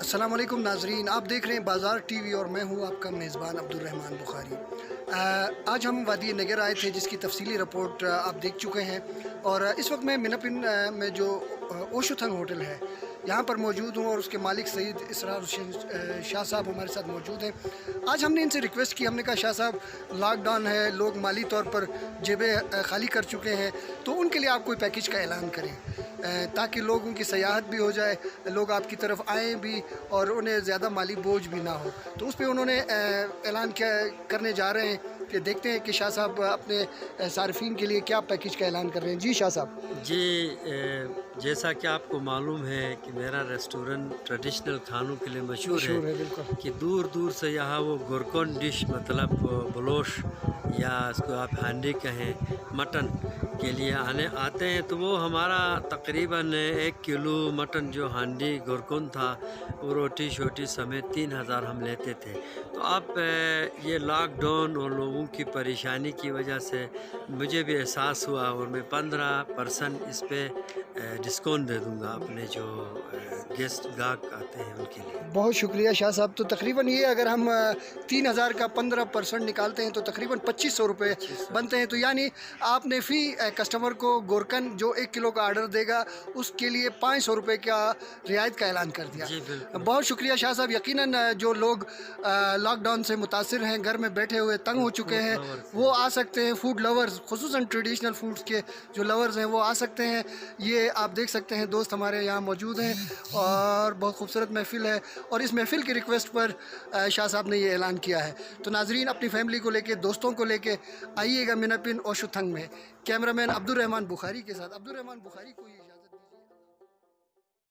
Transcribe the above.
अस्सलाम वालेकुम नाजरीन, आप देख रहे हैं बाज़ार टीवी और मैं हूं आपका मेज़बान अब्दुर्रहमान बुखारी। आज हम वादी नगर आए थे जिसकी तफसीली रिपोर्ट आप देख चुके हैं। और इस वक्त मैं मिनापिन में जो ओशुथंग होटल है यहाँ पर मौजूद हूँ और उसके मालिक सईद इसरार हुसैन शाह साहब हमारे साथ मौजूद हैं। आज हमने इनसे रिक्वेस्ट की, हमने कहा शाह साहब लॉकडाउन है, लोग माली तौर पर जेबें खाली कर चुके हैं, तो उनके लिए आप कोई पैकेज का ऐलान करें ताकि लोगों की सयाहत भी हो जाए, लोग आपकी तरफ आएँ भी और उन्हें ज़्यादा माली बोझ भी ना हो। तो उस पर उन्होंने ऐलान करने जा रहे हैं कि देखते हैं कि शाह साहब अपने सार्फिन के लिए क्या पैकेज का ऐलान कर रहे हैं। जी शाह साहब। जी, जैसा कि आपको मालूम है कि मेरा रेस्टोरेंट ट्रेडिशनल खानों के लिए मशहूर है है बिल्कुल। कि दूर दूर से यहाँ वो गुरकोन डिश मतलब बलोश या इसको आप हांडी कहें, मटन के लिए आते हैं। तो वो हमारा तकरीबन 1 किलो मटन जो हांडी गुरकोन था वो रोटी शोटी समेत 3000 हम लेते थे। तो आप ये लॉकडाउन और लोगों की परेशानी की वजह से मुझे भी एहसास हुआ और मैं 15% इस पे डिस्काउंट दे दूंगा अपने जो गेस्ट गाहक आते हैं उनके लिए। बहुत शुक्रिया शाह साहब। तो तकरीबन ये अगर हम 3000 का 15% निकालते हैं तो तकरीबन 2500 रुपये बनते हैं। तो यानी आपने फ़ी कस्टमर को गोरकन जो 1 किलो का आर्डर देगा उसके लिए 500 रुपये का रियायत का ऐलान कर दिया। जी बिल्कुल। बहुत शुक्रिया शाह साहब। यकीनन जो लोग लॉकडाउन से मुतासिर हैं, घर में बैठे हुए तंग हो चुके हैं, वो आ सकते हैं। फूड लवर्स, खुसूसन ट्रेडिशनल फूड्स के जो लवर्स हैं वो आ सकते हैं। ये आप देख सकते हैं दोस्त हमारे यहाँ मौजूद हैं और बहुत खूबसूरत महफ़िल है और इस महफ़िल की रिक्वेस्ट पर शाह साहब ने ये ऐलान किया है। तो नाजरीन, अपनी फैमिली को लेके, दोस्तों को लेके आइएगा मिनापिन ओशुथंग में। कैमरामैन अब्दुर्रहमान बुखारी के साथ, अब्दुर्रहमान बुखारी को ये